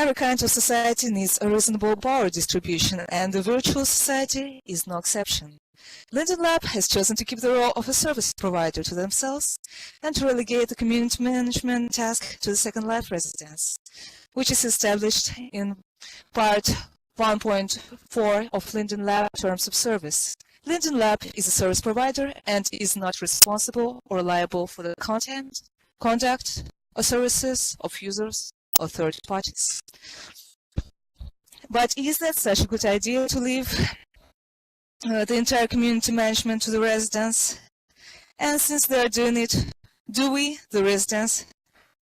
Every kind of society needs a reasonable power distribution, and the virtual society is no exception. Linden Lab has chosen to keep the role of a service provider to themselves and to relegate the community management task to the Second Life residents, which is established in Part 1.4 of Linden Lab Terms of Service. Linden Lab is a service provider and is not responsible or liable for the content, conduct, or services of users or third parties. But is that such a good idea to leave the entire community management to the residents? And since they are doing it, do we, the residents,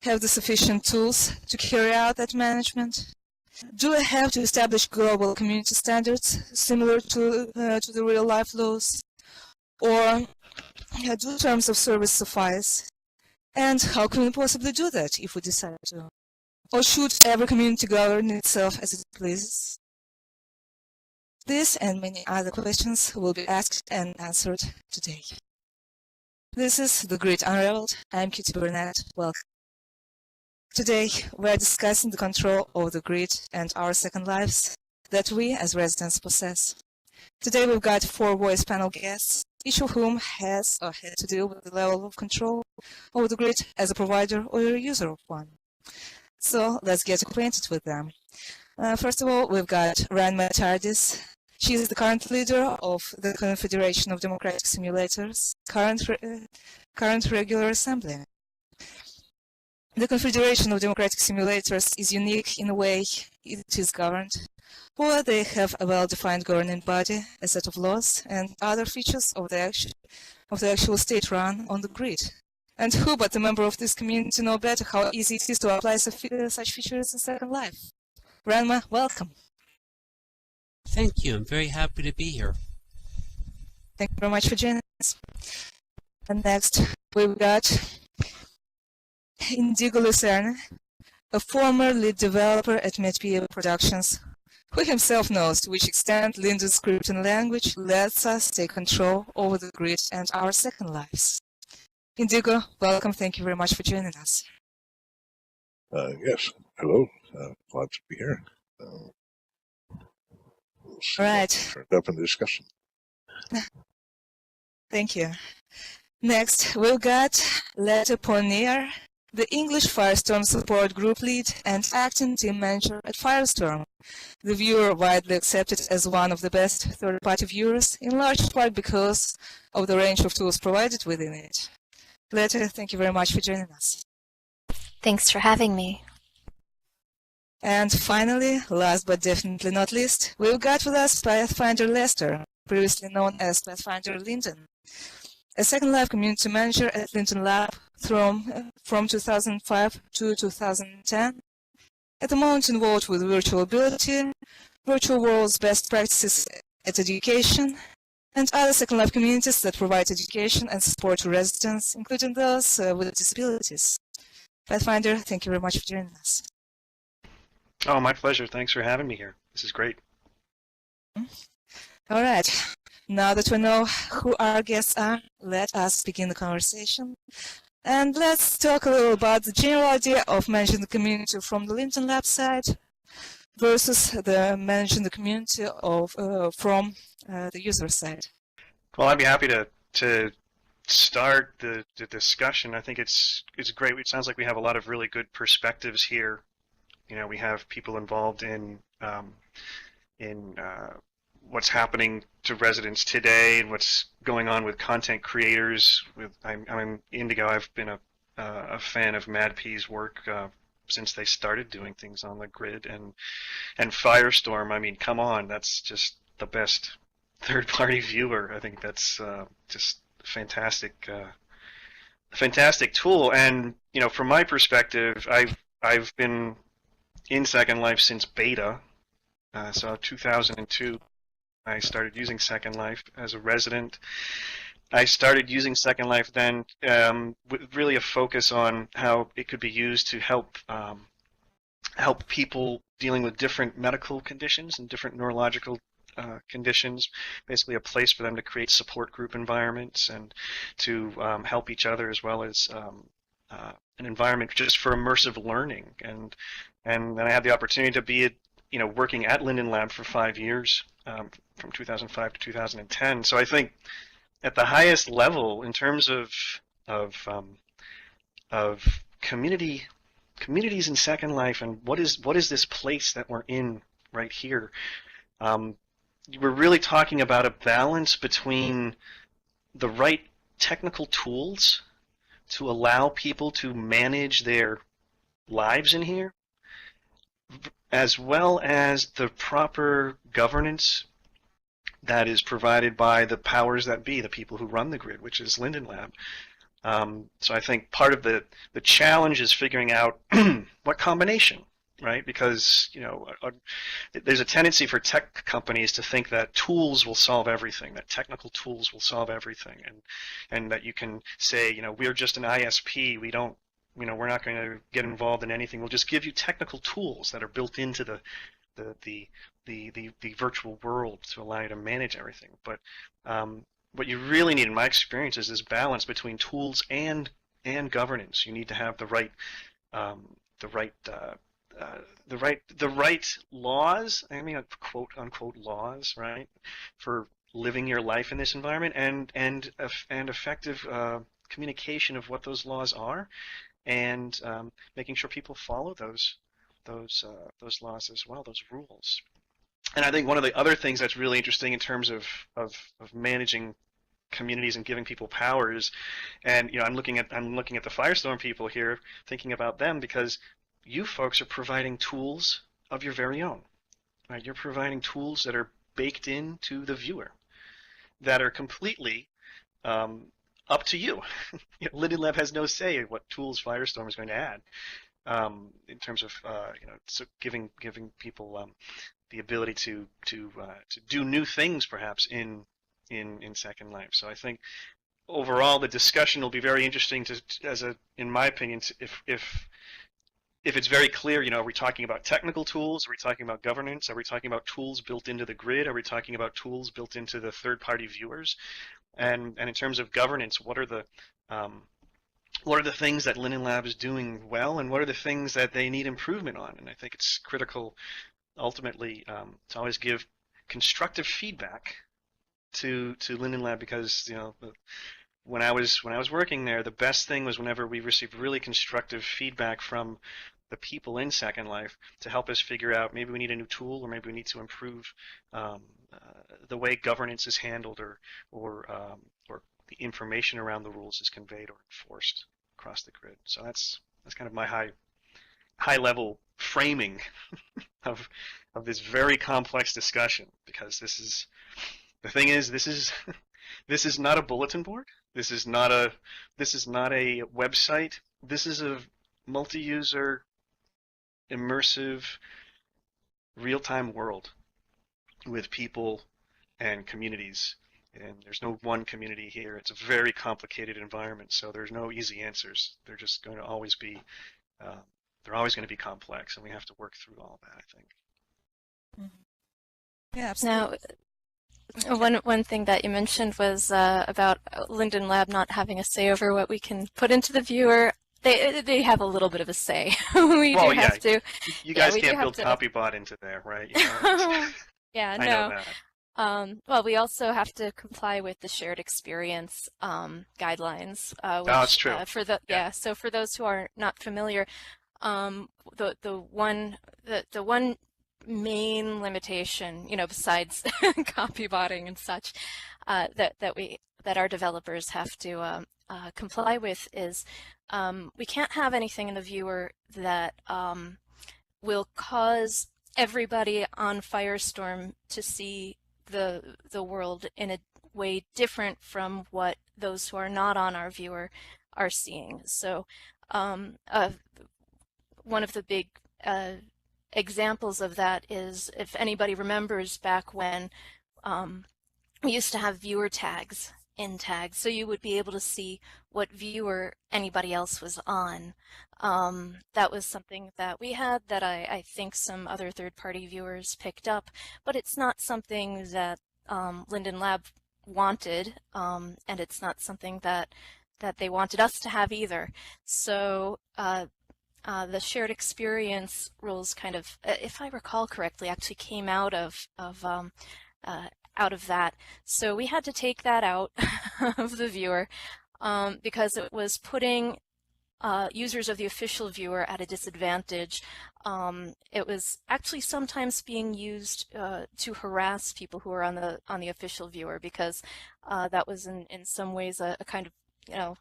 have the sufficient tools to carry out that management? Do we have to establish global community standards similar to the real-life laws? Or do terms of service suffice? And how can we possibly do that if we decide to? Or should every community govern itself as it pleases? This and many other questions will be asked and answered today. This is the Grid Unraveled. I'm Kitty Burnett. Welcome. Today, we are discussing the control of the grid and our second lives that we as residents possess. Today, we've got 4 voice panel guests, each of whom has or had to deal with the level of control over the grid as a provider or a user of one. So let's get acquainted with them. First of all, we've got Ranma Tardis. She is the current leader of the Confederation of Democratic Simulators, current regular assembly. The Confederation of Democratic Simulators is unique in a way it is governed, where they have a well-defined governing body, a set of laws, and other features of the actual state run on the grid. And who but a member of this community know better how easy it is to apply such features in Second Life? Ranma, welcome. Thank you. I'm very happy to be here. Thank you very much for joining us. And next, we've got Indigo Lucerne, a former lead developer at MedPA Productions, who himself knows to which extent Linden's scripting language lets us take control over the grid and our second lives. Indigo, welcome. Thank you very much for joining us. Yes, hello. Glad to be here. We'll see Right. what turned up in the discussion. Thank you. Next, we've got Letta Ponier, the English Firestorm Support Group Lead and Acting Team Manager at Firestorm, the viewer widely accepted as one of the best third-party viewers, in large part because of the range of tools provided within it. Letta, thank you very much for joining us. Thanks for having me. And finally, last but definitely not least, we've got with us Pathfinder Lester, previously known as Pathfinder Linden, a Second Life community manager at Linden Lab from 2005 to 2010. At the moment involved with virtual ability, virtual worlds best practices at education, and other Second Life communities that provide education and support to residents, including those with disabilities. Pathfinder, thank you very much for joining us. Oh, my pleasure. Thanks for having me here. This is great. All right. Now that we know who our guests are, let us begin the conversation. And let's talk a little about the general idea of managing the community from the Linden Lab side versus the managing the community from the user side. Well, I'd be happy to start the discussion. I think it's great. It sounds like we have a lot of really good perspectives here. You know, we have people involved in what's happening to residents today and what's going on with content creators. I'm Indigo. I've been a fan of MadP's work since they started doing things on the grid, and Firestorm. I mean, come on, that's just the best third-party viewer. I think that's just fantastic, fantastic tool. And you know, from my perspective, I've been in Second Life since beta, so 2002. I started using Second Life as a resident. I started using Second Life then with really a focus on how it could be used to help people dealing with different medical conditions and different neurological conditions, basically a place for them to create support group environments and to help each other, as well as an environment just for immersive learning. And And then I had the opportunity to be, working at Linden Lab for 5 years, from 2005 to 2010. So I think at the highest level, in terms of of communities in Second Life, and what is this place that we're in right here, we're really talking about a balance between the right technical tools to allow people to manage their lives in here, as well as the proper governance that is provided by the powers that be, the people who run the grid, which is Linden Lab. So I think part of the challenge is figuring out what combination, right? Because there's a tendency for tech companies to think that tools will solve everything, that technical tools will solve everything, and that you can say, we're just an ISP, we're not going to get involved in anything. We'll just give you technical tools that are built into the virtual world to allow you to manage everything. But what you really need, in my experience, is this balance between tools and governance. You need to have the right laws. I mean, quote unquote laws, right, for living your life in this environment, and effective communication of what those laws are, and making sure people follow those laws as well, those rules. And I think one of the other things that's really interesting in terms of managing communities and giving people powers, and I'm looking at the Firestorm people here, thinking about them, because you folks are providing tools of your very own, right? You're providing tools that are baked into the viewer, that are completely up to you. Linden Lab has no say in what tools Firestorm is going to add, in terms of so giving people the ability to do new things, perhaps in Second Life. So I think overall the discussion will be very interesting in my opinion, if it's very clear, are we talking about technical tools? Are we talking about governance? Are we talking about tools built into the grid? Are we talking about tools built into the third-party viewers? And in terms of governance, what are the things that Linden Lab is doing well, and what are the things that they need improvement on? And I think it's critical, ultimately, to always give constructive feedback to Linden Lab, because when I was working there, the best thing was whenever we received really constructive feedback from the people in Second Life to help us figure out maybe we need a new tool, or maybe we need to improve the way governance is handled, or the information around the rules is conveyed or enforced across the grid. So that's kind of my high level framing of this very complex discussion, because this is not a bulletin board. This is not a website. This is a multi-user, immersive, real-time world with people and communities. And there's no one community here. It's a very complicated environment, so there's no easy answers. They're just going to always be complex, and we have to work through all that, I think. Mm-hmm. Yeah, absolutely. Now, one thing that you mentioned was about Linden Lab not having a say over what we can put into the viewer. They have a little bit of a say. We have to. You guys can't build CopyBot into there, right? Yeah, no. I know that. Well, we also have to comply with the shared experience guidelines. Which, that's true. So for those who are not familiar, the one main limitation, besides copybotting and such, that our developers have to comply with is we can't have anything in the viewer that will cause everybody on Firestorm to see the world in a way different from what those who are not on our viewer are seeing. So one of the big examples of that is, if anybody remembers back when we used to have viewer tags in tags, so you would be able to see what viewer anybody else was on. That was something that we had that I think some other third-party viewers picked up, but it's not something that Linden Lab wanted, and it's not something that they wanted us to have either. So the shared experience rules kind of, if I recall correctly, actually came out of that. So we had to take that out of the viewer because it was putting users of the official viewer at a disadvantage. It was actually sometimes being used to harass people who are on the official viewer because that was in some ways a kind of, you know,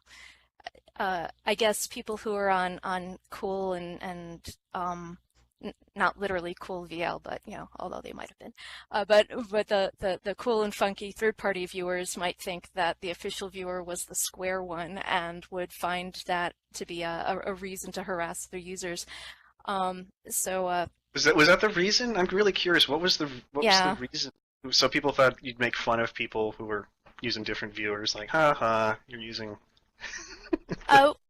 I guess people who are on cool and not literally cool VL, but you know, although they might have been, but the cool and funky third-party viewers might think that the official viewer was the square one and would find that to be a reason to harass their users. So Was that the reason? I'm really curious. What was the yeah. reason? So people thought you'd make fun of people who were using different viewers, like, ha ha, you're using.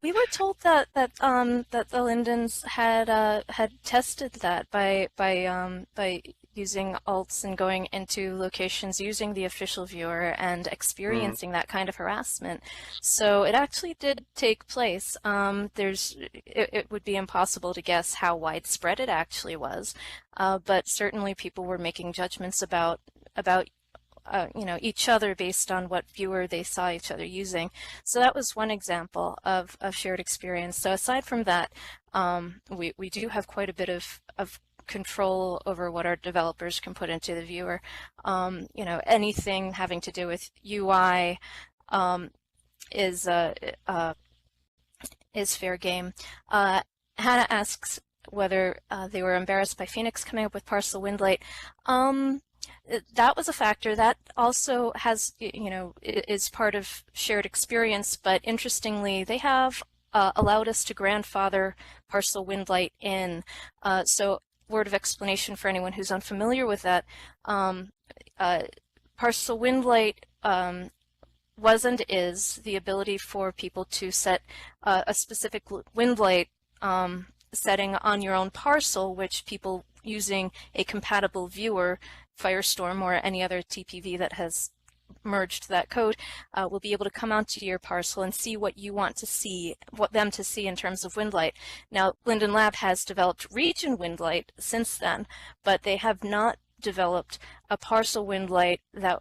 We were told that the Lindens had tested that by using alts and going into locations using the official viewer and Mm. experiencing that kind of harassment. So it actually did take place. It would be impossible to guess how widespread it actually was, but certainly people were making judgments about you know, each other based on what viewer they saw each other using. So that was one example of shared experience. So aside from that, we do have quite a bit of control over what our developers can put into the viewer. You know, anything having to do with UI is fair game. Hannah asks whether they were embarrassed by Phoenix coming up with parcel windlight. That was a factor that also has, you know, is part of shared experience, but interestingly, they have allowed us to grandfather parcel windlight in. So word of explanation for anyone who's unfamiliar with that, parcel windlight was and is the ability for people to set a specific windlight setting on your own parcel, which people using a compatible viewer, Firestorm or any other TPV that has merged that code, will be able to come onto your parcel and see what you want to see, what them to see in terms of windlight. Now, Linden Lab has developed region windlight since then, but they have not developed a parcel windlight that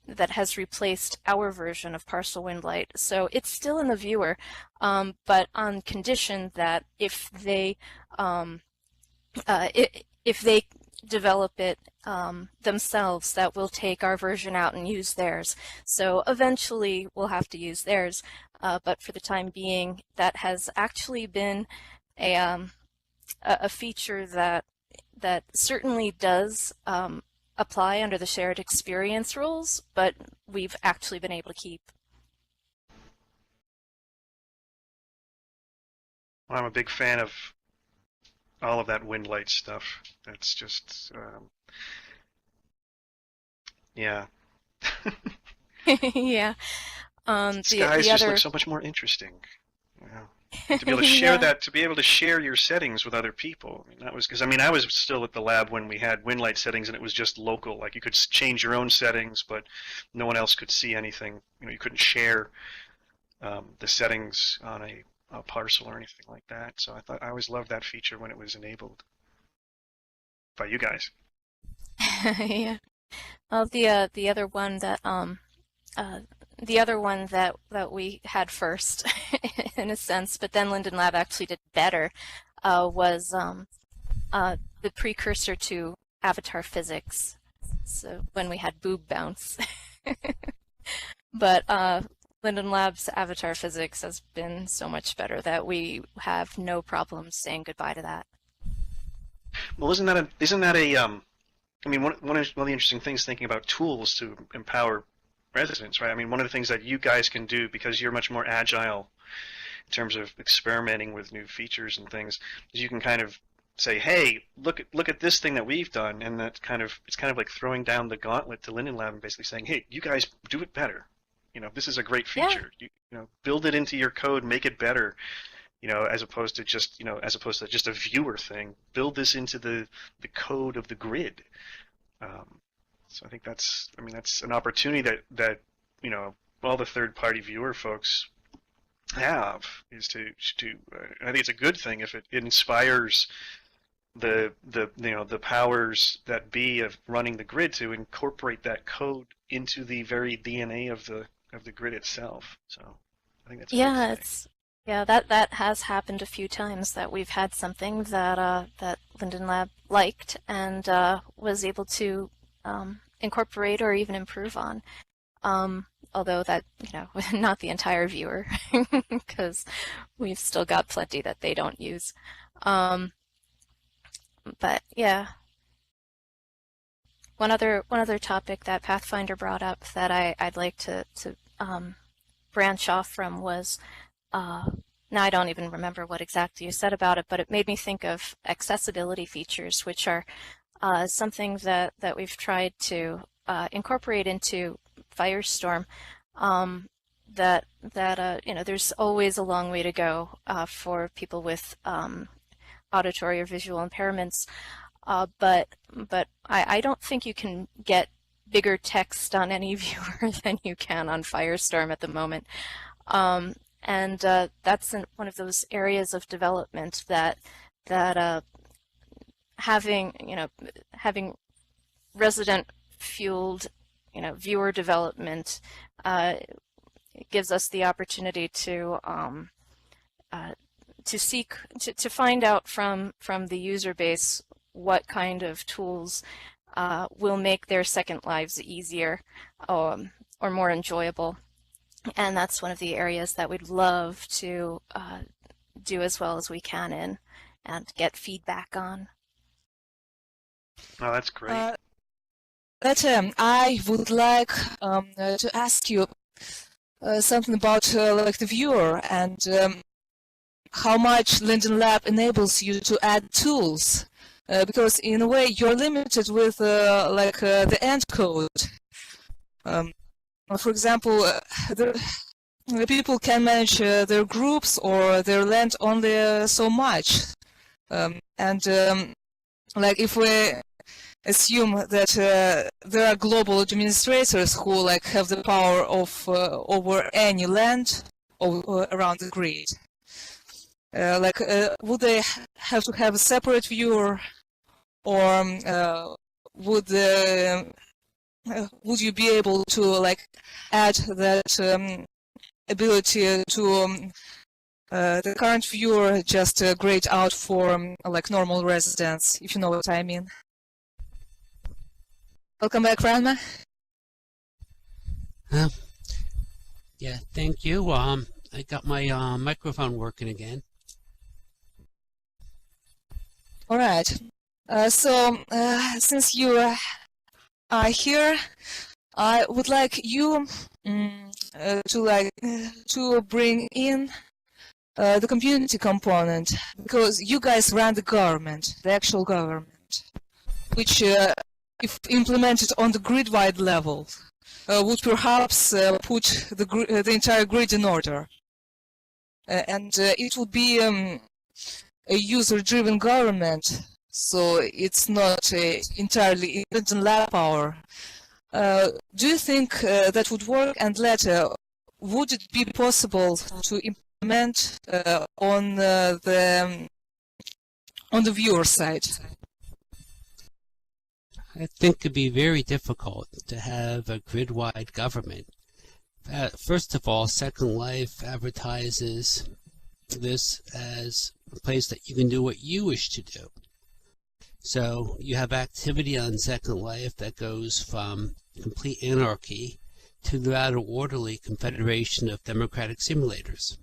that has replaced our version of parcel windlight. So it's still in the viewer, but on condition that if they develop it themselves, that we'll take our version out and use theirs. So eventually we'll have to use theirs, but for the time being, that has actually been a feature that certainly does apply under the shared experience rules, but we've actually been able to keep. Well, I'm a big fan of all of that windlight stuff. That's just, yeah. Yeah. Skies The just other, look so much more interesting. Yeah. To be able to share yeah. that, to be able to share your settings with other people. I mean, that was because I was still at the lab when we had windlight settings, and it was just local. Like you could change your own settings, but no one else could see anything. You know, you couldn't share the settings on a parcel or anything like that. So I always loved that feature when it was enabled by you guys. Yeah. Well, the other one that the other one that we had first, in a sense, but then Linden Lab actually did better, was the precursor to avatar physics. So when we had boob bounce, but Linden Labs avatar physics has been so much better that we have no problem saying goodbye to that. Well, isn't that a I mean, one of the interesting things thinking about tools to empower residents, right? I mean, one of the things that you guys can do because you're much more agile in terms of experimenting with new features and things, is you can kind of say, "Hey, look at this thing that we've done," and it's kind of like throwing down the gauntlet to Linden Lab and basically saying, "Hey, you guys do it better. You know, this is a great Yeah. feature. You know, build it into your code, make it better. You know, as opposed to just a viewer thing. Build this into the code of the grid." Um, so I think that's an opportunity that all the third-party viewer folks have is to I think it's a good thing if it inspires the powers that be of running the grid to incorporate that code into the very DNA of the grid itself. So I think that's a good Yeah, thing. it's yeah, that has happened a few times that we've had something that that Linden Lab liked and was able to incorporate or even improve on. Although that, not the entire viewer, because we've still got plenty that they don't use. But yeah, one other topic that Pathfinder brought up that I'd like to branch off from was now I don't even remember what exactly you said about it, but it made me think of accessibility features, which are something that we've tried to incorporate into Firestorm. There's always a long way to go for people with auditory or visual impairments, but I don't think you can get bigger text on any viewer than you can on Firestorm at the moment. And that's one of those areas of development that having resident fueled viewer development gives us the opportunity to find out from the user base what kind of tools will make their second lives easier or more enjoyable. And that's one of the areas that we'd love to do as well as we can in and get feedback on. Oh, that's great. I would like to ask you something about like the viewer and how much Linden Lab enables you to add tools, because in a way you're limited with the end code. For example, the people can manage their groups or their land only so much, like if we assume that there are global administrators who have the power of over any land around the grid. Would they have to have a separate viewer, or would you be able to add that ability to the current viewer just grayed out for normal residents, if you know what I mean? Welcome back, Ranma. Yeah, thank you. I got my microphone working again. All right. Since you are here, I would like you to bring in the community component, because you guys run the government, the actual government, which, if implemented on the grid-wide level, would perhaps put the entire grid in order, and it would be a user-driven government, so it's not entirely Linden Lab power. Do you think that would work? And later, would it be possible to implement on the viewer side? I think it'd be very difficult to have a grid-wide government. First of all, Second Life advertises this as a place that you can do what you wish to do. So you have activity on Second Life that goes from complete anarchy to the rather orderly confederation of democratic simulators.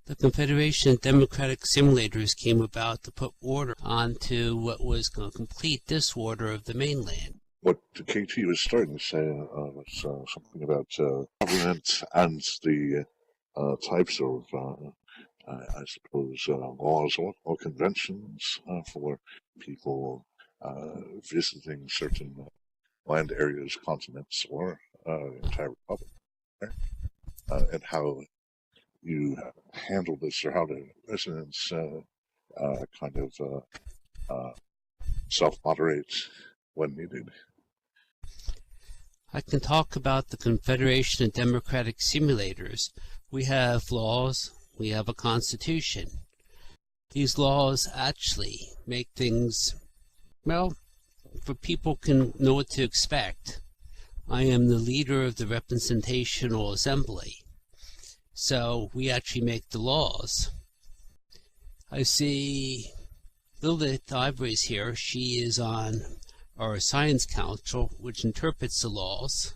The Confederation of Democratic Simulators came about to put order onto what was going to complete disorder of the mainland. What KT was starting to say was something about government and the types of, I suppose, laws or conventions for people visiting certain land areas, continents, or the entire republic, right? And how you handle this, or how the residents kind of self-moderate when needed. I can talk about the Confederation of Democratic Simulators. We have laws, we have a constitution. These laws actually make things, well, for people can know what to expect. I am the leader of the representational assembly, so we actually make the laws. I see Lilith Ivory's here. She is on our Science Council, which interprets the laws.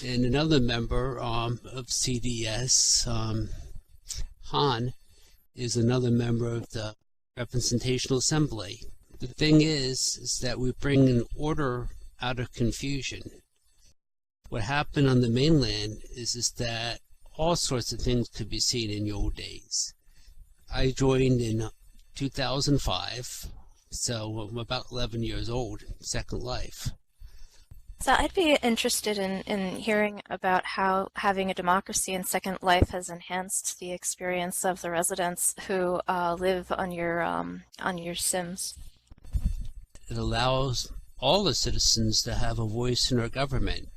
And another member of CDS, Han, is another member of the Representational Assembly. The thing is that we bring an order out of confusion. What happened on the mainland is that all sorts of things could be seen in the old days. I joined in 2005, so I'm about 11 years old, Second Life. So I'd be interested in hearing about how having a democracy in Second Life has enhanced the experience of the residents who live on your Sims. It allows all the citizens to have a voice in our government.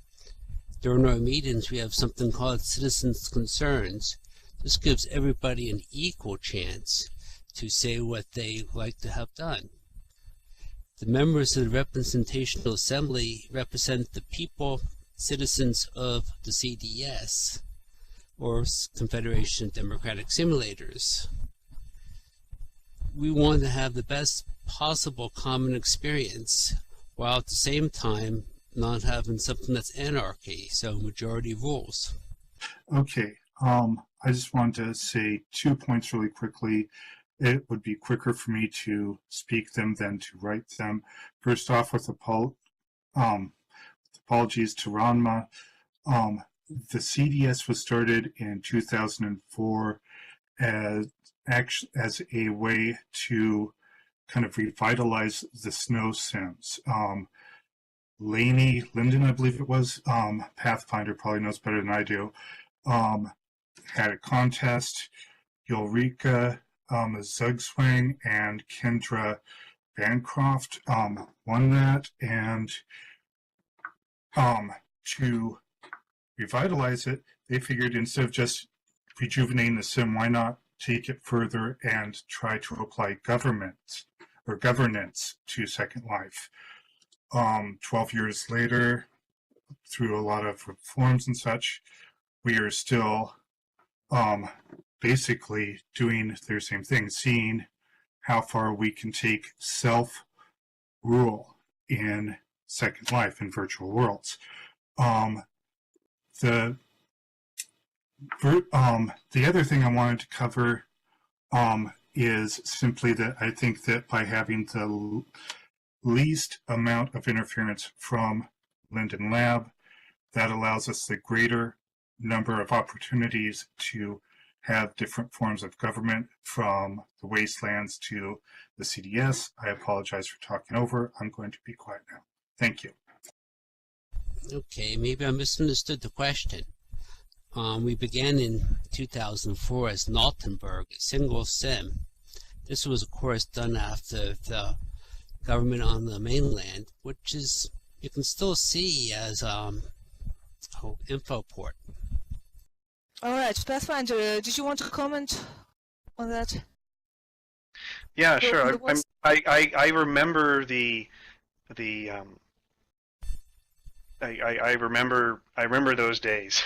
During our meetings, we have something called Citizens' Concerns. This gives everybody an equal chance to say what they like to have done. The members of the Representational Assembly represent the people, citizens of the CDS, or Confederation of Democratic Simulators. We want to have the best possible common experience, while at the same time not having something that's anarchy, so majority rules. Okay, I just wanted to say 2 points really quickly. It would be quicker for me to speak them than to write them. First off, with apologies to Ranma. The CDS was started in 2004 as a way to kind of revitalize the snow sims. Linden, I believe it was, Pathfinder probably knows better than I do, had a contest. Ulrika Zugswang and Kendra Bancroft won that, and to revitalize it, they figured instead of just rejuvenating the sim, why not take it further and try to apply governance to Second Life. 12 years later, through a lot of reforms and such, we are still basically doing their same thing, seeing how far we can take self-rule in Second Life in virtual worlds. The other thing I wanted to cover is simply that I think that by having the least amount of interference from Linden Lab, that allows us the greater number of opportunities to have different forms of government, from the wastelands to the CDS. I apologize for talking over. I'm going to be quiet now. Thank you. Okay, maybe I misunderstood the question. We began in 2004 as Naltenberg, a single sim. This was, of course, done after the government on the mainland, which is, you can still see as Infoport. All right, Pathfinder, did you want to comment on that? Yeah, sure. I remember I remember those days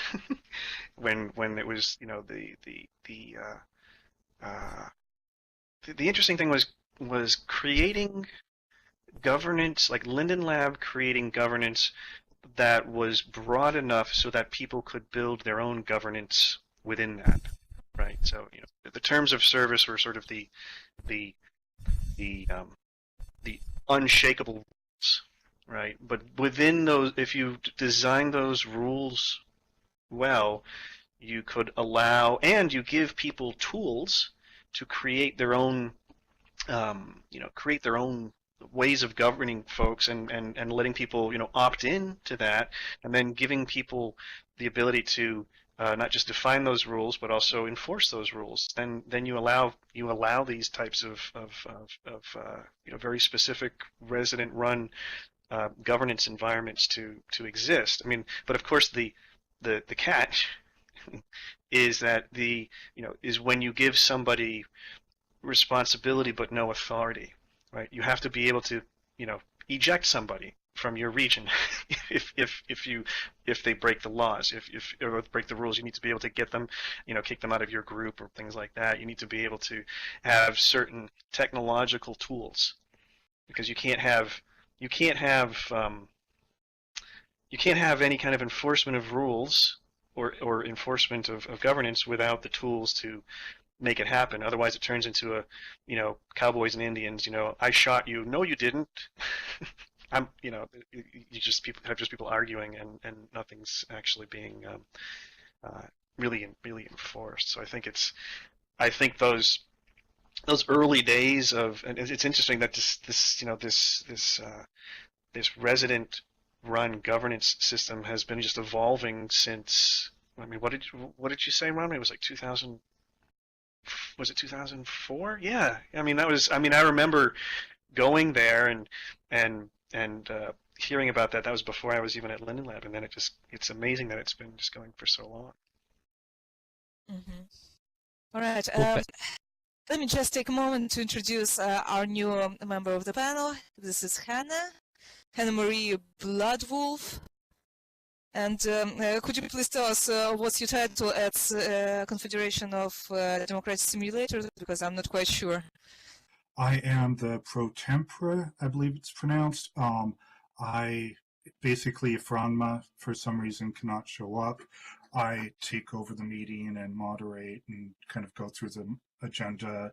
when it was, you know, the interesting thing was creating governance, like Linden Lab creating governance that was broad enough so that people could build their own governance within that, right? So, you know, the terms of service were sort of the unshakable rules, right? But within those, if you design those rules well, you could allow, and you give people tools to create their own, create their own ways of governing folks, and letting people, you know, opt in to that, and then giving people the ability to not just define those rules but also enforce those rules. Then you allow these types of very specific resident run governance environments to exist. I mean, but of course the catch is that is when you give somebody responsibility but no authority, right? You have to be able to eject somebody from your region if they break the laws, if or break the rules. You need to be able to get them, kick them out of your group or things like that. You need to be able to have certain technological tools, because you can't have any kind of enforcement of rules or enforcement of governance without the tools to make it happen. Otherwise, it turns into a, cowboys and Indians. I shot you. No, you didn't. You just people arguing and nothing's actually being really enforced. So I think those early days of, and it's interesting that this resident run governance system has been just evolving since. I mean, what did you say, Ron? It was like 2000. Was it 2004? Yeah. I mean, I remember going there and hearing about that. That was before I was even at Linden Lab, and then it's amazing that it's been just going for so long. Mm-hmm. All right. Well, Let me just take a moment to introduce our new member of the panel. This is Hannah Marie Bloodwolf. And could you please tell us what's your title at Confederation of Democratic Simulators? Because I'm not quite sure. I am the pro tempore, I believe it's pronounced. I basically, if Ranma for some reason cannot show up, I take over the meeting and moderate and kind of go through the agenda,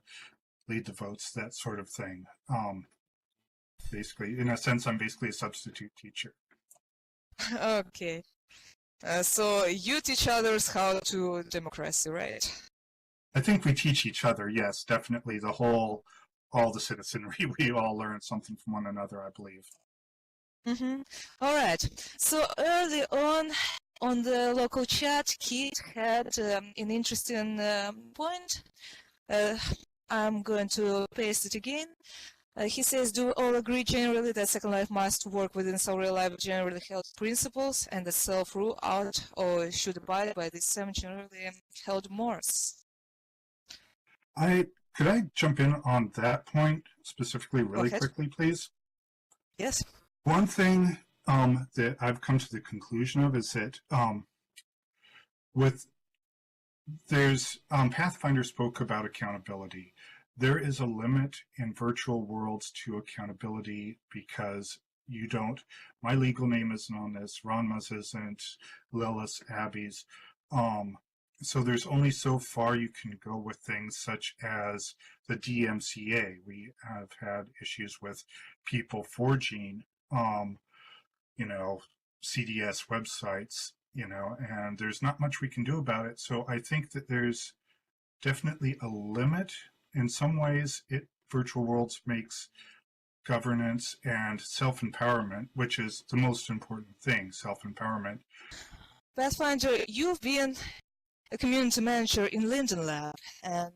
lead the votes, that sort of thing. Basically, in a sense, I'm basically a substitute teacher. Okay. So you teach others how to democracy, right? I think we teach each other, yes, definitely. All the citizenry, we all learn something from one another, I believe. Mm-hmm. All right. So early on the local chat, Kit had an interesting point. I'm going to paste it again. He says, do we all agree generally that Second Life must work within some real-life generally held principles and that self-rule out or should abide by these same generally held mores? Could I jump in on that point specifically really quickly, please? Yes. One thing that I've come to the conclusion of is that Pathfinder spoke about accountability. There is a limit in virtual worlds to accountability because my legal name isn't on this, Ronma's isn't, Lilith's, Abby's. So there's only so far you can go with things such as the DMCA. We have had issues with people forging, CDS websites, and there's not much we can do about it. So I think that there's definitely a limit. In some ways, virtual worlds makes governance and self-empowerment, which is the most important thing, self-empowerment. Pathfinder, you've been a community manager in Linden Lab, and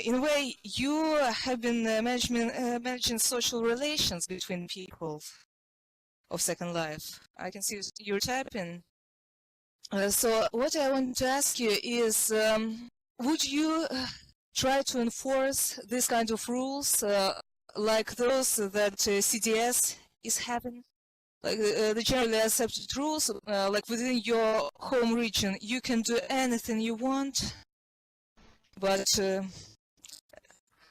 in a way, you have been managing social relations between people of Second Life. I can see you're typing. So what I want to ask you is, would you try to enforce this kind of rules like those that CDS is having? Like the generally accepted rules, like within your home region, you can do anything you want, but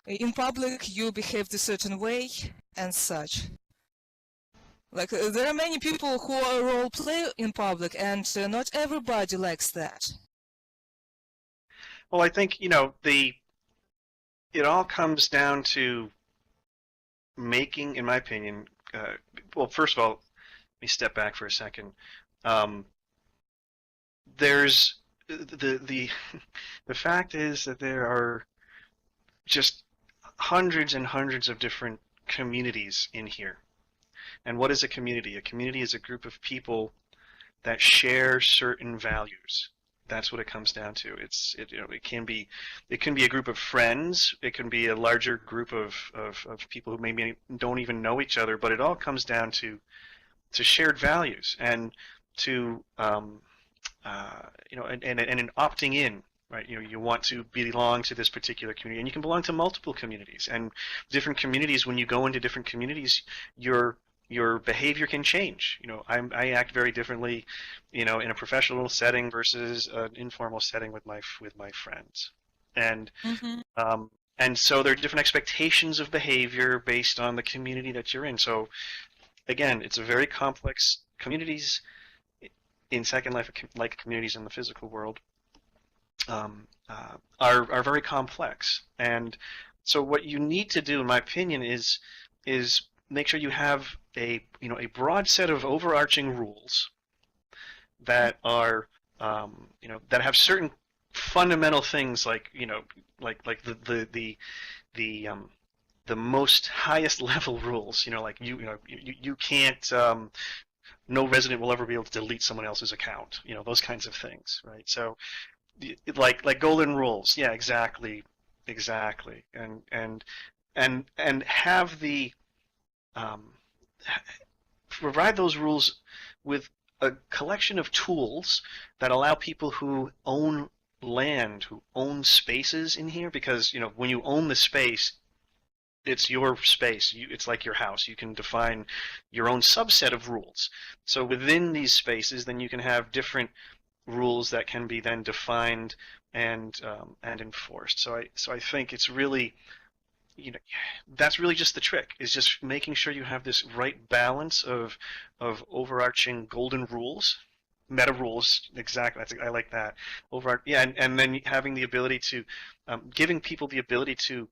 in public you behaved a certain way and such. Like there are many people who are role play in public, and not everybody likes that. Well, I think it all comes down to making, in my opinion. Well, first of all, let me step back for a second. There's the fact is that there are just hundreds and hundreds of different communities in here. And what is a community? A community is a group of people that share certain values. That's what it comes down to. It can be a group of friends. It can be a larger group of people who maybe don't even know each other. But it all comes down to shared values and to and in opting in. Right, you want to belong to this particular community, and you can belong to multiple communities. And different communities, when you go into different communities, your behavior can change. I act very differently, in a professional setting versus an informal setting with my friends, and and so there are different expectations of behavior based on the community that you're in. So again, it's a very complex communities in Second Life, like communities in the physical world. Are very complex, and so what you need to do, in my opinion, is make sure you have a broad set of overarching rules that are that have certain fundamental things like the most highest level rules. Like you can't. No resident will ever be able to delete someone else's account. Those kinds of things, right? So. Like golden rules, yeah, exactly, and have the provide those rules with a collection of tools that allow people who own land, who own spaces in here, because when you own the space, it's your space. It's like your house. You can define your own subset of rules. So within these spaces, then you can have different rules that can be then defined and enforced. So I think it's really, that's really just the trick, is just making sure you have this right balance of overarching golden rules, meta rules. Exactly. I like that. And then having the ability to, giving people the ability to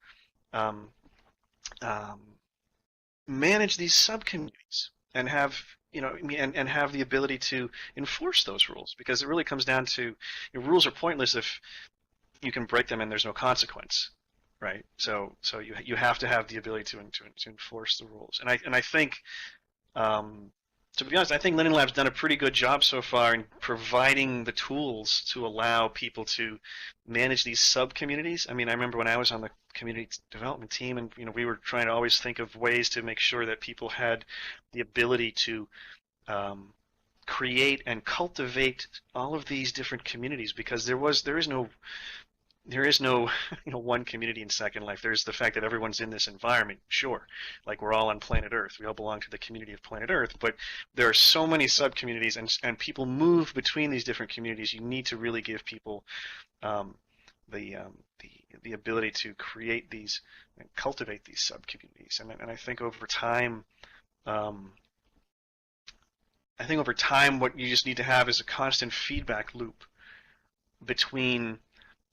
manage these subcommunities and have and have the ability to enforce those rules, because it really comes down to rules are pointless if you can break them and there's no consequence, right? So you have to have the ability to enforce the rules, and I think to be honest, I think Linden Labs done a pretty good job so far in providing the tools to allow people to manage these sub-communities. I mean, I remember when I was on the community development team, and we were trying to always think of ways to make sure that people had the ability to create and cultivate all of these different communities, because there is no one community in Second Life. There's the fact that everyone's in this environment, sure, like we're all on planet Earth, we all belong to the community of planet Earth, but there are so many sub-communities, and people move between these different communities. You need to really give people the ability to create these and cultivate these sub-communities, and I think over time what you just need to have is a constant feedback loop between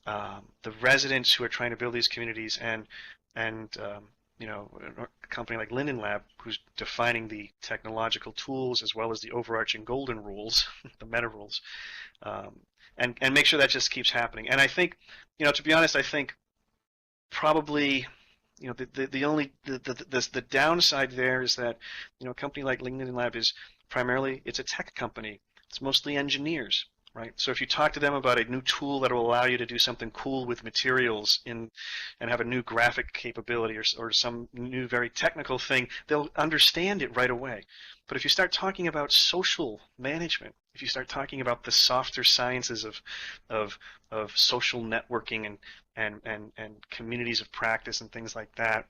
the residents who are trying to build these communities and a company like Linden Lab, who's defining the technological tools as well as the overarching golden rules, the meta rules, and make sure that just keeps happening. And I think, to be honest, I think probably the downside there is that a company like Linden Lab is primarily, it's a tech company. It's mostly engineers. Right. So if you talk to them about a new tool that will allow you to do something cool with materials and have a new graphic capability or some new very technical thing, they'll understand it right away. But if you start talking about social management, if you start talking about the softer sciences of social networking and communities of practice and things like that,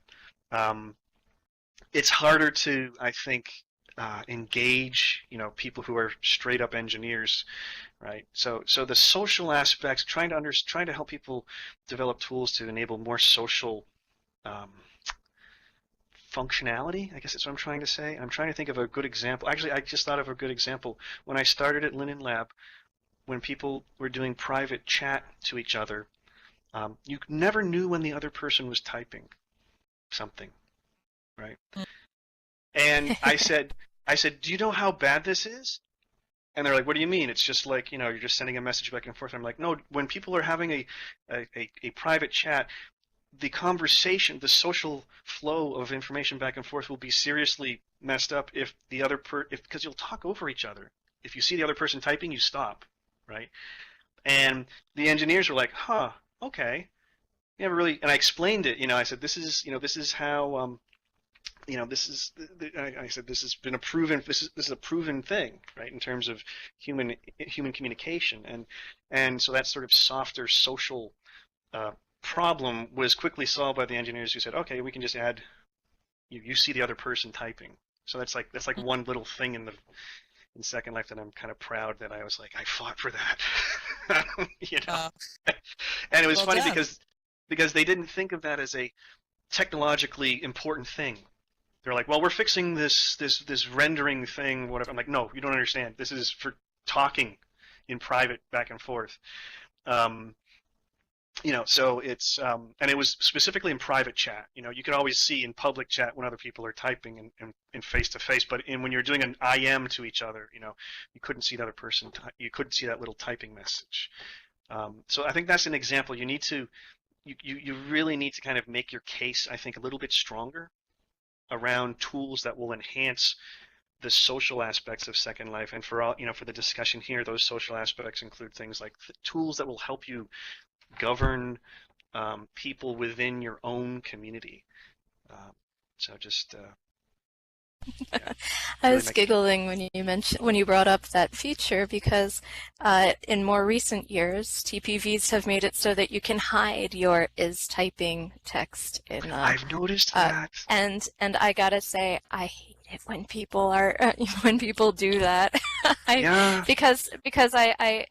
it's harder to, I think, engage people who are straight up engineers, right? So the social aspects, trying to help people develop tools to enable more social functionality, I guess that's what I'm trying to say. I'm trying to think of a good example. Actually, I just thought of a good example. When I started at Linden Lab, when people were doing private chat to each other, you never knew when the other person was typing something, right? And I said, do you know how bad this is? And they're like, what do you mean? It's just like, you're just sending a message back and forth. I'm like, no, when people are having a private chat, the conversation, the social flow of information back and forth will be seriously messed up if the other because you'll talk over each other. If you see the other person typing, you stop, right? And the engineers were like, huh, okay. Never really, and I explained it, I said, this is how, I said, this has been a proven, this is a proven thing, right, in terms of human communication. And so that sort of softer social problem was quickly solved by the engineers who said, okay, we can just add, you see the other person typing. So that's like one little thing in Second Life that I'm kind of proud that I was like, I fought for that. And it was Well funny done. because they didn't think of that as a technologically important thing. They're like, well, we're fixing this rendering thing, whatever. I'm like, no, you don't understand. This is for talking in private back and forth. So it's and it was specifically in private chat. You could always see in public chat when other people are typing and face to face, but when you're doing an IM to each other, you couldn't see the other person. You couldn't see that little typing message. So I think that's an example. You really need to kind of make your case, I think, a little bit stronger around tools that will enhance the social aspects of Second Life. And for the discussion here, those social aspects include things like tools that will help you govern people within your own community. So just I really was make- giggling when you brought up that feature because in more recent years, TPVs have made it so that you can hide your is typing text in. I've noticed that. And I gotta say, I hate it when people are when people do that. Yeah. Because I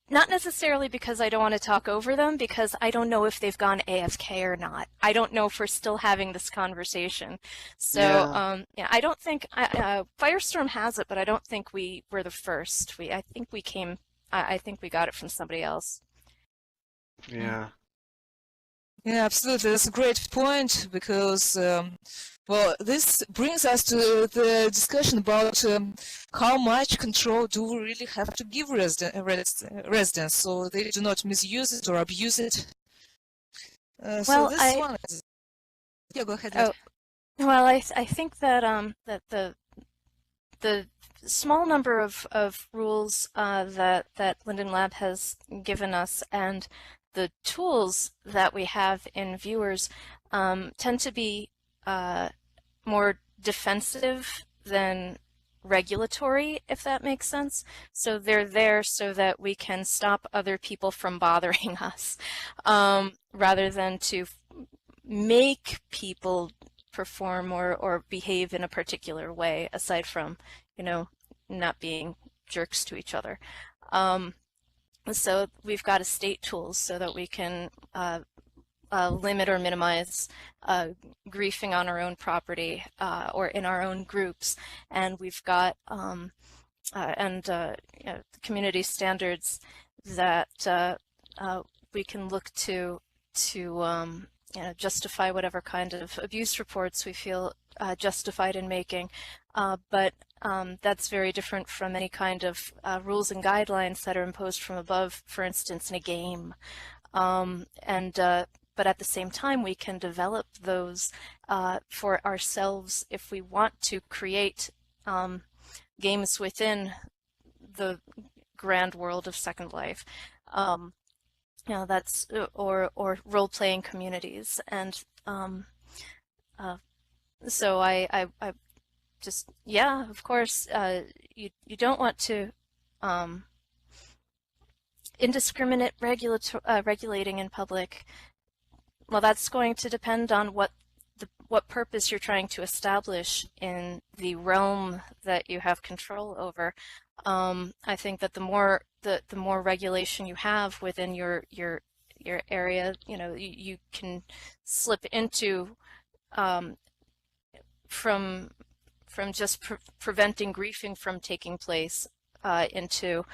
not necessarily because I don't want to talk over them, because I don't know if they've gone AFK or not. I don't know if we're still having this conversation. So, Yeah. I don't think Firestorm has it, but I don't think we were the first. I think we got it from somebody else. Yeah. Yeah, absolutely. That's a great point because, this brings us to the discussion about how much control do we really have to give residents so they do not misuse it or abuse it. Well, Yeah, go ahead. Oh, well, I think that that the small number of rules that Linden Lab has given us and the tools that we have in viewers tend to be more defensive than regulatory, if that makes sense. So they're there so that we can stop other people from bothering us, rather than to make people perform or behave in a particular way, aside from, not being jerks to each other. So we've got estate tools so that we can limit or minimize griefing on our own property or in our own groups. And we've got community standards that we can look to justify whatever kind of abuse reports we feel justified in making. But that's very different from any kind of rules and guidelines that are imposed from above, for instance, in a game. But at the same time, we can develop those for ourselves if we want to create games within the grand world of Second Life. That's or role-playing communities, and so I just, of course, you don't want to indiscriminate regulating in public. Well, that's going to depend on what purpose you're trying to establish in the realm that you have control over. I think that the more regulation you have within your area, you can slip into from just preventing griefing from taking place into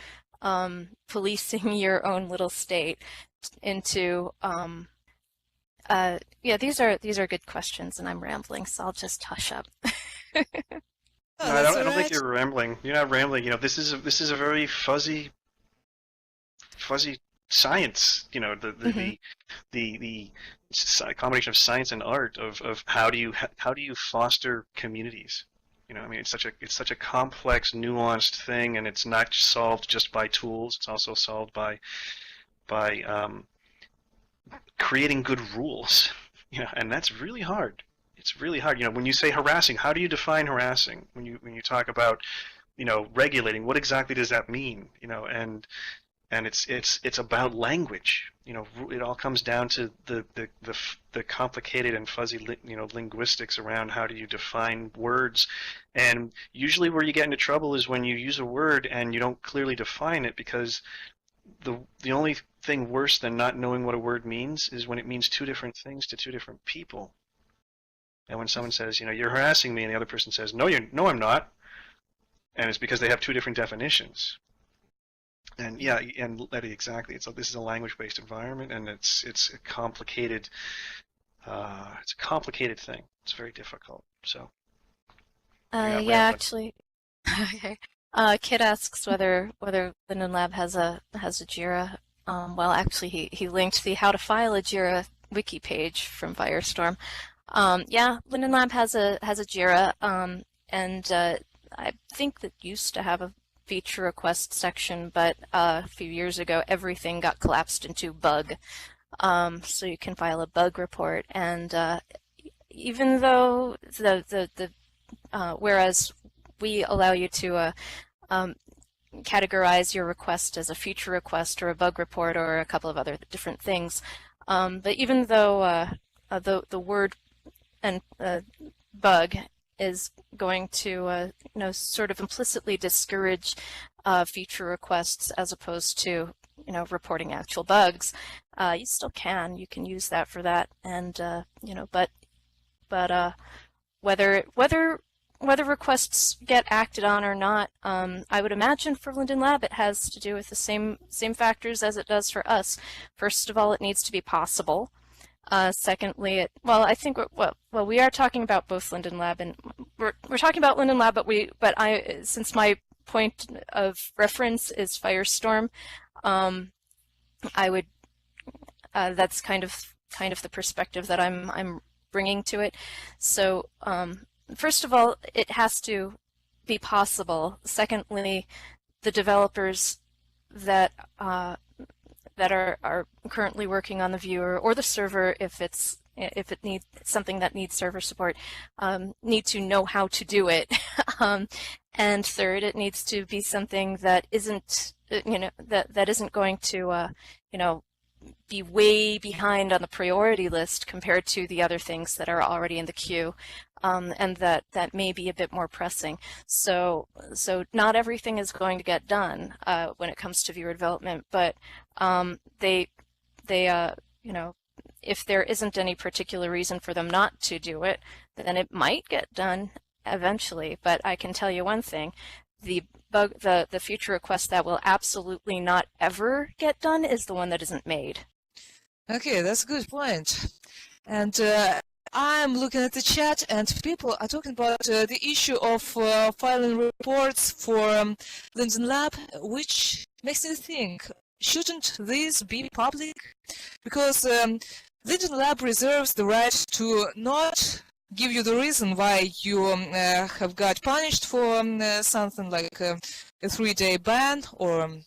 policing your own little state, into these are good questions, and I'm rambling, so I'll just hush up. Oh, No, I that's don't all think right. you're rambling. You're not rambling. This is a very fuzzy science. The combination of science and art of how do you foster communities. You know, I mean, it's such a complex, nuanced thing, and it's not solved just by tools. It's also solved by creating good rules. You know, and that's really hard. It's really hard. You know, when you say harassing, how do you define harassing? When you talk about, you know, regulating, what exactly does that mean? You know, and it's about language. You know, it all comes down to the complicated and fuzzy, you know, linguistics around how do you define words. And usually where you get into trouble is when you use a word and you don't clearly define it, because the only thing worse than not knowing what a word means is when it means two different things to two different people. And when someone says, you know, you're harassing me, and the other person says, no, I'm not, and it's because they have two different definitions. And yeah, and Letty, exactly. This is a language-based environment, and it's a complicated thing. It's very difficult. So yeah, actually, okay. Kit asks whether Linden Lab has a Jira. Well, actually, he linked the how to file a Jira wiki page from Firestorm. Yeah, Linden Lab has a Jira, and I think that used to have a feature request section, but a few years ago everything got collapsed into bug. So you can file a bug report, and even though whereas we allow you to categorize your request as a feature request or a bug report or a couple of other different things, but even though the word and bug is going to you know, sort of implicitly discourage feature requests as opposed to, you know, reporting actual bugs, you still can. You can use that for that, and you know, but whether requests get acted on or not, I would imagine for Linden Lab it has to do with the same factors as it does for us. First of all, it needs to be possible. Secondly, I think we are talking about both Linden Lab, and we're talking about Linden Lab, but since my point of reference is Firestorm, I would that's kind of the perspective that I'm bringing to it. So first of all, it has to be possible. Secondly, the developers that are currently working on the viewer or the server, if it needs something that needs server support, need to know how to do it. And third, it needs to be something that isn't, you know, that isn't going to, you know, be way behind on the priority list compared to the other things that are already in the queue, and that may be a bit more pressing. So not everything is going to get done when it comes to viewer development, but they you know, if there isn't any particular reason for them not to do it, then it might get done eventually. But I can tell you one thing: the feature request that will absolutely not ever get done is the one that isn't made. Okay, that's a good point. And I'm looking at the chat, and people are talking about the issue of filing reports for Linden Lab, which makes me think, shouldn't these be public? Because Linden Lab reserves the right to not give you the reason why you have got punished for something like a 3-day ban or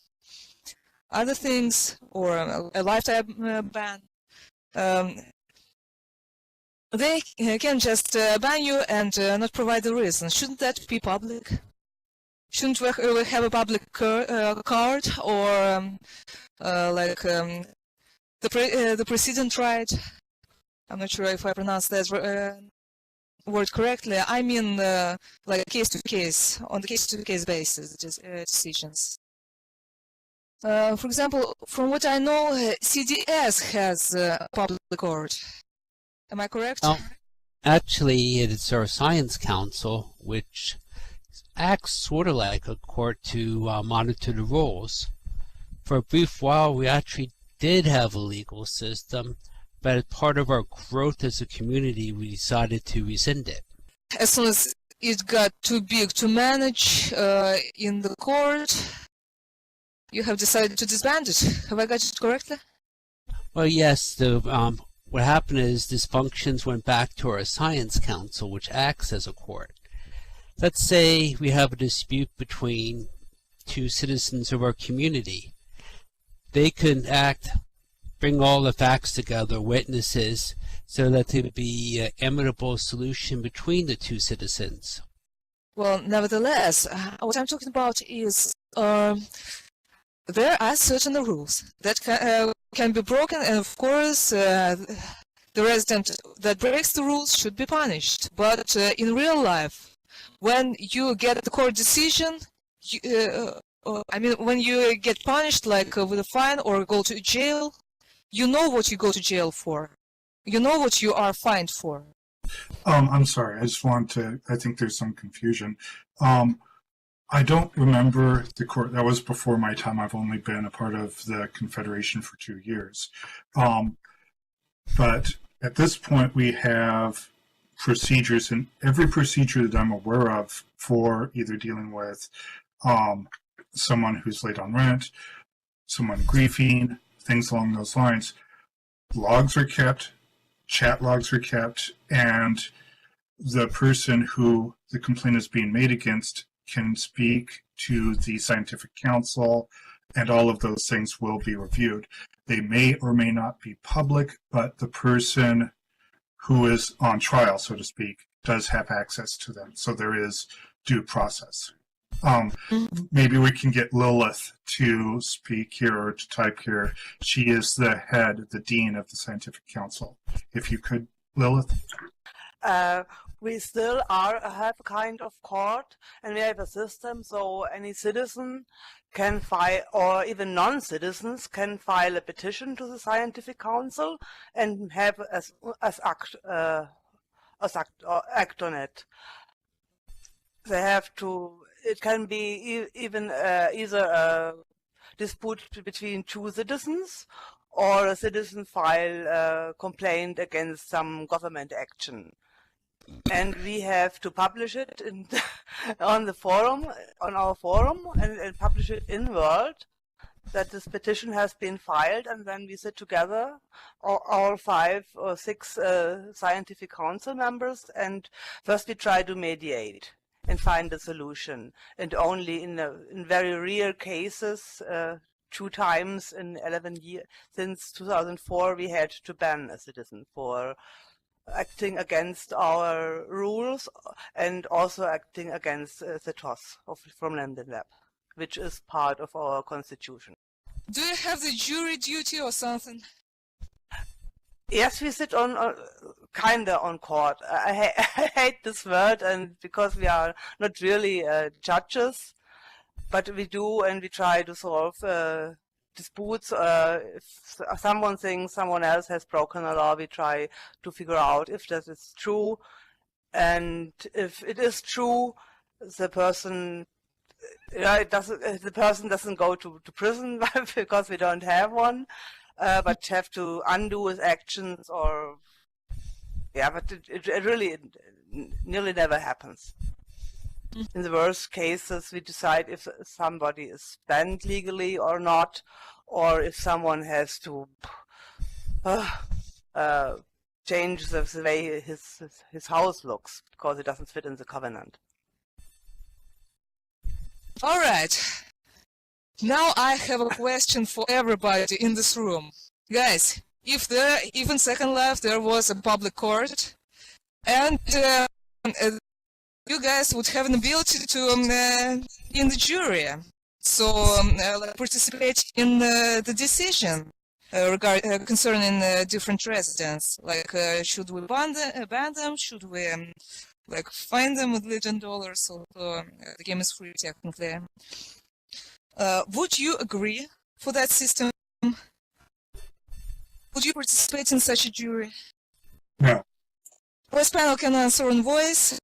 other things, or a lifetime ban. They can just ban you and not provide the reason. Shouldn't that be public? Shouldn't we have a public card, or like the precedent right? I'm not sure if I pronounced that word correctly. I mean, like case-to-case, on the case-to-case basis, decisions. For example, from what I know, CDS has a public court. Am I correct? Well, actually, it is our Science Council, which acts sort of like a court to monitor the rules. For a brief while, we actually did have a legal system, but as part of our growth as a community, we decided to rescind it. As soon as it got too big to manage in the court, you have decided to disband it. Have I got it correctly? Well, yes. What happened is these functions went back to our Science Council, which acts as a court. Let's say we have a dispute between two citizens of our community. They could bring all the facts together, witnesses, so that there would be an amicable solution between the two citizens. Well, nevertheless, what I'm talking about is there are certain rules that can be broken, and of course, the resident that breaks the rules should be punished. But in real life, when you get the court decision, when you get punished, like with a fine or go to jail, you know what you go to jail for. You know what you are fined for. I'm sorry. I just want to. I think there's some confusion. I don't remember the court. That was before my time. I've only been a part of the Confederation for 2 years. But at this point, we have procedures, and every procedure that I'm aware of for either dealing with someone who's late on rent, someone grieving, things along those lines. Logs are kept, chat logs are kept, and the person who the complaint is being made against can speak to the scientific council, and all of those things will be reviewed. They may or may not be public, but the person who is on trial, so to speak, does have access to them. So there is due process. Maybe we can get Lilith to speak here or to type here. She is the head, the dean of the scientific council. If you could, Lilith. We still have a kind of court, and we have a system so any citizen can file, or even non-citizens can file a petition to the scientific council and have act on it. They have to. It can be even either a dispute between two citizens, or a citizen file a complaint against some government action. And we have to publish it on the forum, on our forum, and publish it in Word, that this petition has been filed, and then we sit together, all 5 or 6 scientific council members, and first we try to mediate and find a solution. And only in very rare cases, 2 times in 11 years, since 2004, we had to ban a citizen for acting against our rules and also acting against the TOS from Linden Lab, which is part of our constitution. Do you have the jury duty or something? Yes, we sit on kinda on court. I hate this word, and because we are not really judges, but we do, and we try to solve disputes. If someone thinks someone else has broken a law, we try to figure out if that is true, and if it is true, the person doesn't go to prison because we don't have one, but have to undo his actions, or but it really nearly never happens. In the worst cases, we decide if somebody is banned legally or not, or if someone has to change the way his house looks because it doesn't fit in the covenant. All right. Now I have a question for everybody in this room. Guys, if there, even Second Life, there was a public court, and you guys would have an ability to in the jury, so participate in the decision concerning different residents. Like, should we ban them? Should we fine them with $1 million? So the game is free technically. Would you agree for that system? Would you participate in such a jury? No. Voice panel can answer in voice.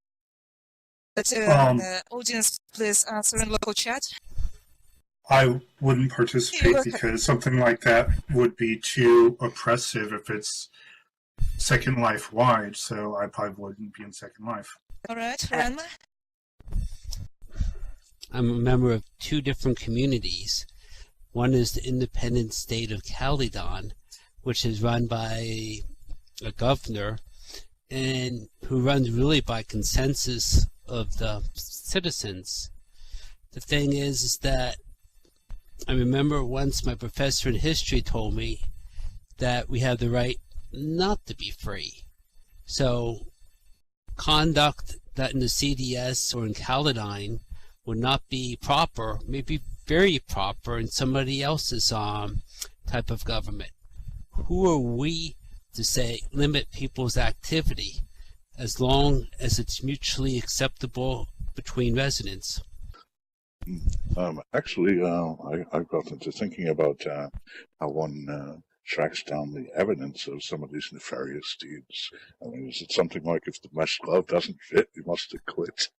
But the audience, please answer in local chat. I wouldn't participate because something like that would be too oppressive if it's Second Life wide, so I probably wouldn't be in Second Life. All right, Ranma? I'm a member of 2 different communities. One is the independent state of Caledon, which is run by a governor, and who runs really by consensus of the citizens. The thing is that I remember once my professor in history told me that we have the right not to be free. So conduct that in the CDS or in Caledine would not be proper, may be very proper in somebody else's type of government. Who are we to say limit people's activity as long as it's mutually acceptable between residents? Actually, I've got into thinking about how one tracks down the evidence of some of these nefarious deeds. I mean, is it something like if the mesh glove doesn't fit, you must have quit?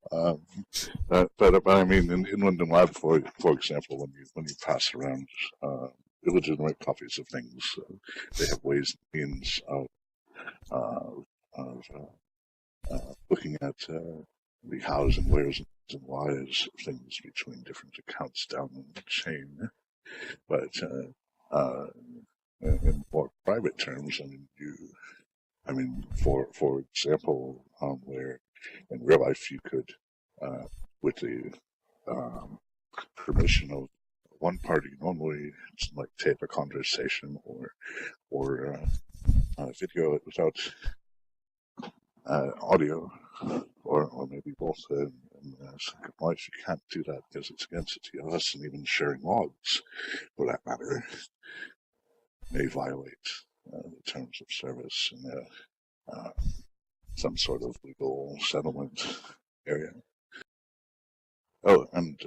But I mean, in Linden Labs, for example, when you pass around illegitimate copies of things, they have ways and means of looking at the hows and wheres and whys of things between different accounts down the chain. But in more private terms, I mean, for example, where in real life you could, with the permission of one party, normally like tape a conversation or video it without audio, or maybe both. In Second Life, you can't do that because it's against the TLS, and even sharing logs, for that matter, may violate the terms of service in some sort of legal settlement area. Oh, and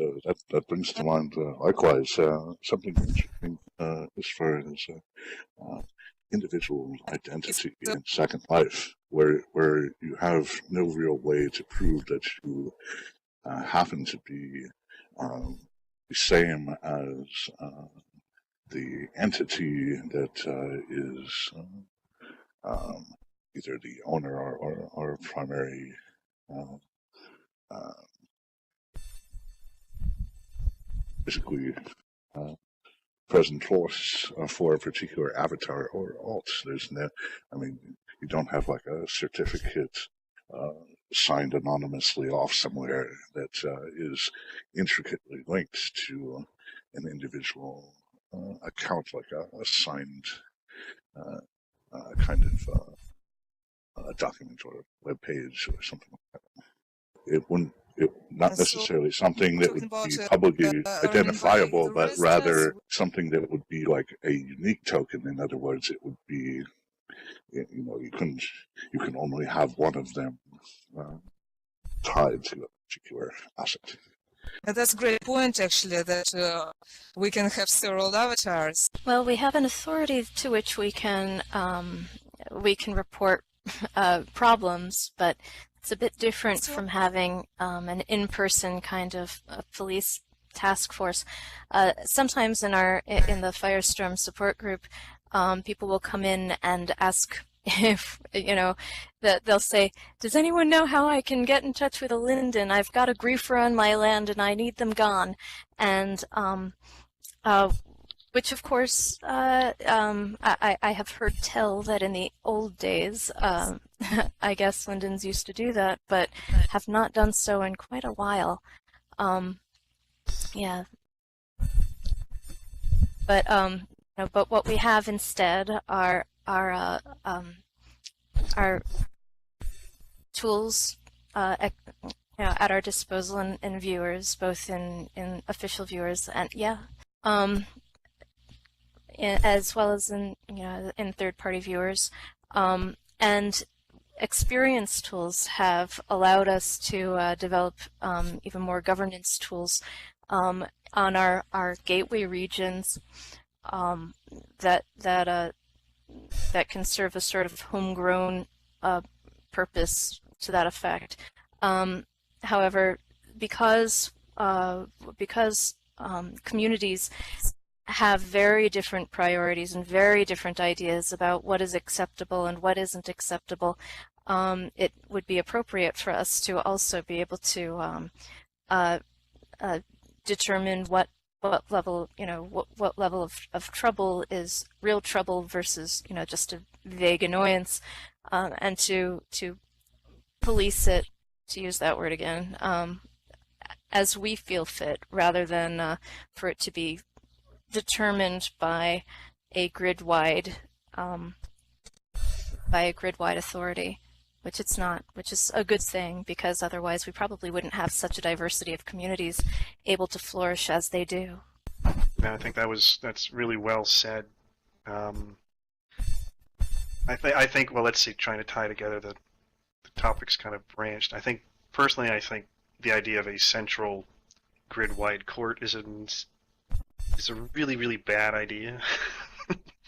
that brings to mind likewise something interesting as far as individual identity in Second Life, where you have no real way to prove that you happen to be the same as the entity that is either the owner or primary basically present force for a particular avatar or alt. There's no, I mean, you don't have like a certificate signed anonymously off somewhere that is intricately linked to an individual account, like a signed kind of a document or a web page or something like that. It wouldn't. Not necessarily something that would be publicly identifiable, but rather something that would be like a unique token. In other words, it would be, you know, you can only have one of them tied to a particular asset. That's a great point, actually, that we can have several avatars. Well, we have an authority to which we can report problems, but it's a bit different from having an in-person kind of police task force. Sometimes in the Firestorm support group, people will come in and ask if, you know, that they'll say, does anyone know how I can get in touch with a Linden? I've got a griefer on my land and I need them gone. And which, of course, I have heard tell that in the old days, I guess Lindens used to do that, but have not done so in quite a while. Yeah. But but what we have instead are tools at our disposal in viewers, both in official viewers and as well as in third-party viewers, and experience tools have allowed us to develop even more governance tools on our gateway regions that can serve a sort of homegrown purpose to that effect. However, because communities have very different priorities and very different ideas about what is acceptable and what isn't acceptable, it would be appropriate for us to also be able to determine what level, what level of trouble is real trouble versus, just a vague annoyance, and to police it, to use that word again, as we feel fit, rather than for it to be determined by a grid-wide authority, which it's not, which is a good thing, because otherwise we probably wouldn't have such a diversity of communities able to flourish as they do. Yeah, I think that's really well said. I think, well, let's see, trying to tie together the topics kind of branched. Personally, I think the idea of a central grid-wide court is a really, really bad idea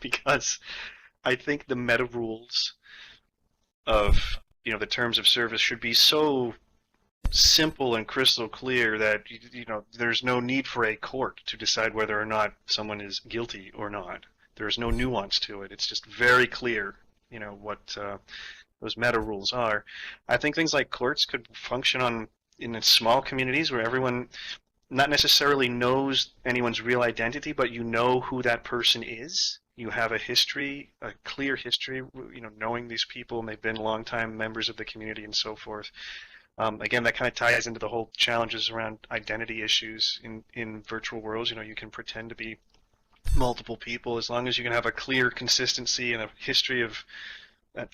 because I think the meta rules of the terms of service should be so simple and crystal clear that there's no need for a court to decide whether or not someone is guilty or not. There's no nuance to it. It's just very clear, what those meta rules are. I think things like courts could function in small communities where everyone not necessarily knows anyone's real identity, but you know who that person is. You have a history, a clear history, knowing these people, and they've been longtime members of the community and so forth. Again, that kind of ties into the whole challenges around identity issues in virtual worlds. You can pretend to be multiple people as long as you can have a clear consistency and a history of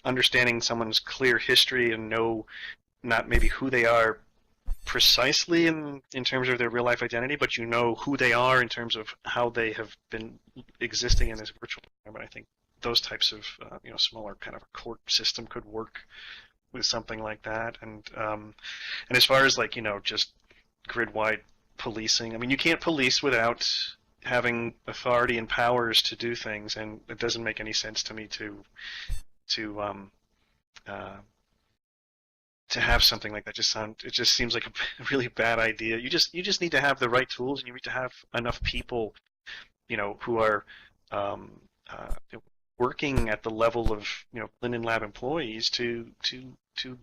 understanding someone's clear history and know not maybe who they are precisely in terms of their real life identity, but you know who they are in terms of how they have been existing in this virtual environment. I think those types of smaller kind of a court system could work with something like that. And as far as just grid-wide policing, I mean, you can't police without having authority and powers to do things, and it doesn't make any sense to me to have something like that. It just seems like a really bad idea. You just need to have the right tools, and you need to have enough people, who are working at the level of Linden Lab employees to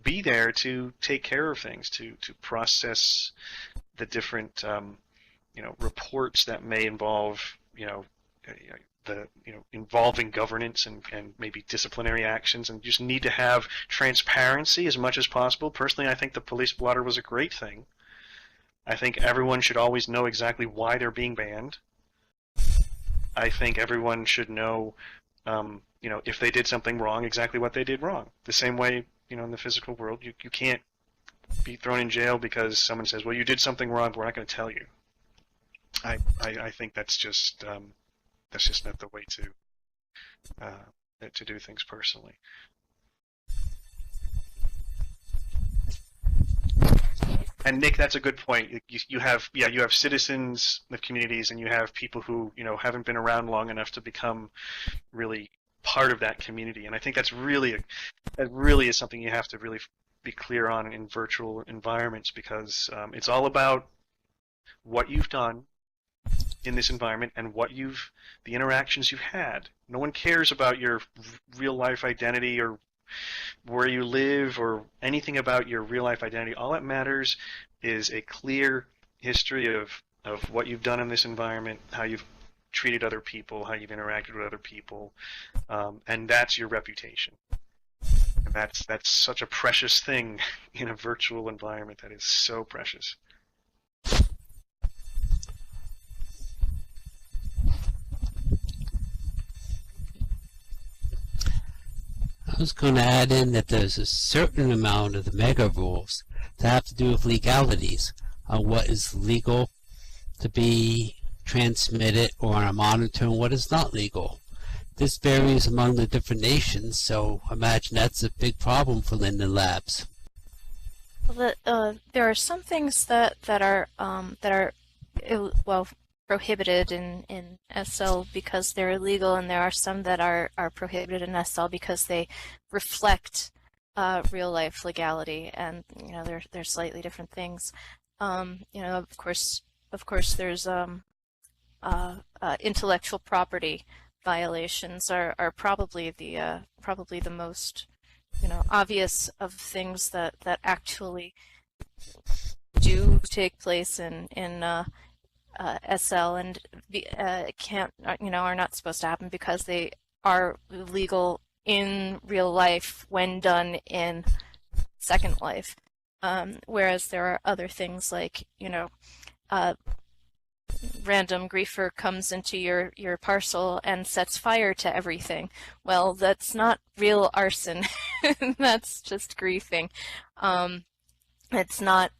be there to take care of things, to process the different reports that may involve involving governance and maybe disciplinary actions, and you just need to have transparency as much as possible. Personally, I think the police blotter was a great thing. I think everyone should always know exactly why they're being banned. I think everyone should know, if they did something wrong, exactly what they did wrong. The same way, in the physical world, you can't be thrown in jail because someone says, well, you did something wrong, but we're not going to tell you. I think that's just not the way to do things personally. And Nick, that's a good point. You have citizens of communities, and you have people who haven't been around long enough to become really part of that community. And I think that really is something you have to really be clear on in virtual environments, because it's all about what you've done in this environment and the interactions you've had. No one cares about your real life identity or where you live or anything about your real life identity. All that matters is a clear history of what you've done in this environment, how you've treated other people, how you've interacted with other people, and that's your reputation. And that's such a precious thing in a virtual environment. That is so precious. I was going to add in that there's a certain amount of the mega rules that have to do with legalities on what is legal to be transmitted or on a monitor and what is not legal. This varies among the different nations, so imagine that's a big problem for Linden Labs. Well, there are some things that are prohibited in SL because they're illegal, and there are some that are prohibited in SL because they reflect real life legality, and they're slightly different things. Of course there's intellectual property violations are probably the most obvious of things that actually do take place in SL, and can't are not supposed to happen because they are legal in real life when done in Second Life. Whereas there are other things like, random griefer comes into your parcel and sets fire to everything. Well, that's not real arson. That's just griefing. It's not,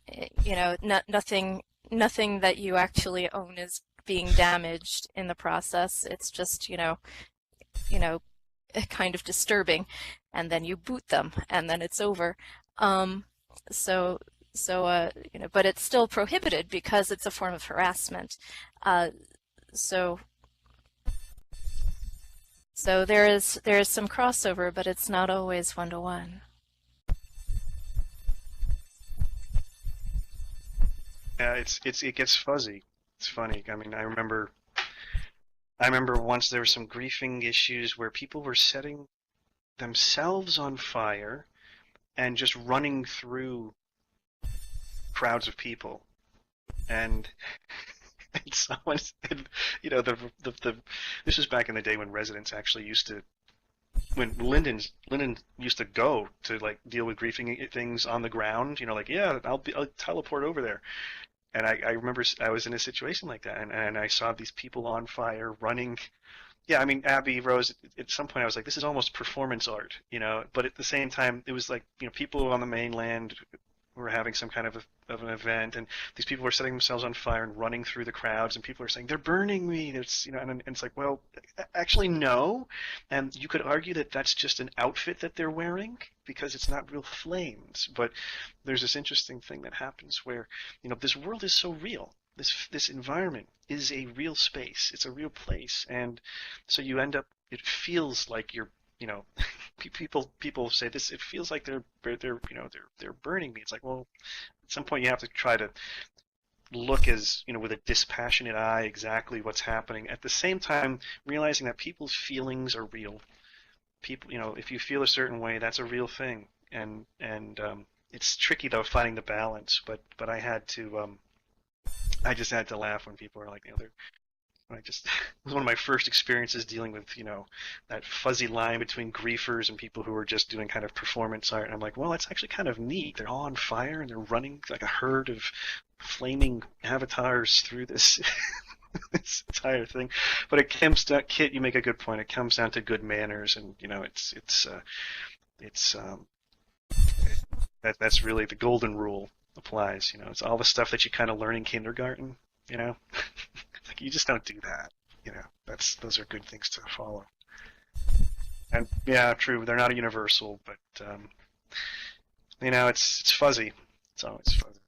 nothing that you actually own is being damaged in the process. It's just, kind of disturbing, and then you boot them, and then it's over. So, but it's still prohibited because it's a form of harassment. So there is some crossover, but it's not always one-to-one. Yeah, it gets fuzzy. It's funny. I mean, I remember once there were some griefing issues where people were setting themselves on fire and just running through crowds of people, and someone said, this was back in the day when residents actually used to, when Linden used to go to like deal with griefing things on the ground, yeah, I'll teleport over there. And I remember I was in a situation like that, and I saw these people on fire running. Yeah, I mean, Abby, Rose, at some point I was like, this is almost performance art, but at the same time, it was like, people on the mainland were having some kind of an event, and these people were setting themselves on fire and running through the crowds, and people are saying, they're burning me. It's, and it's like, well, actually, no. And you could argue that that's just an outfit that they're wearing because it's not real flames. But there's this interesting thing that happens where, this world is so real. This environment is a real space. It's a real place. And so you end up, it feels like you're, people say this, it feels like they're burning me. It's like, well, at some point you have to try to look as, with a dispassionate eye exactly what's happening. At the same time, realizing that people's feelings are real. People, if you feel a certain way, that's a real thing. And it's tricky though finding the balance. But I had to, I just had to laugh when people are like, it was one of my first experiences dealing with, that fuzzy line between griefers and people who are just doing kind of performance art. And I'm like, well, it's actually kind of neat. They're all on fire and they're running like a herd of flaming avatars through this this entire thing. But it comes down, Kit, you make a good point. It comes down to good manners, and that's really the golden rule applies. It's all the stuff that you kind of learn in kindergarten. Like, you just don't do that. Those are good things to follow. And yeah, true, they're not a universal, but it's fuzzy. It's always fuzzy.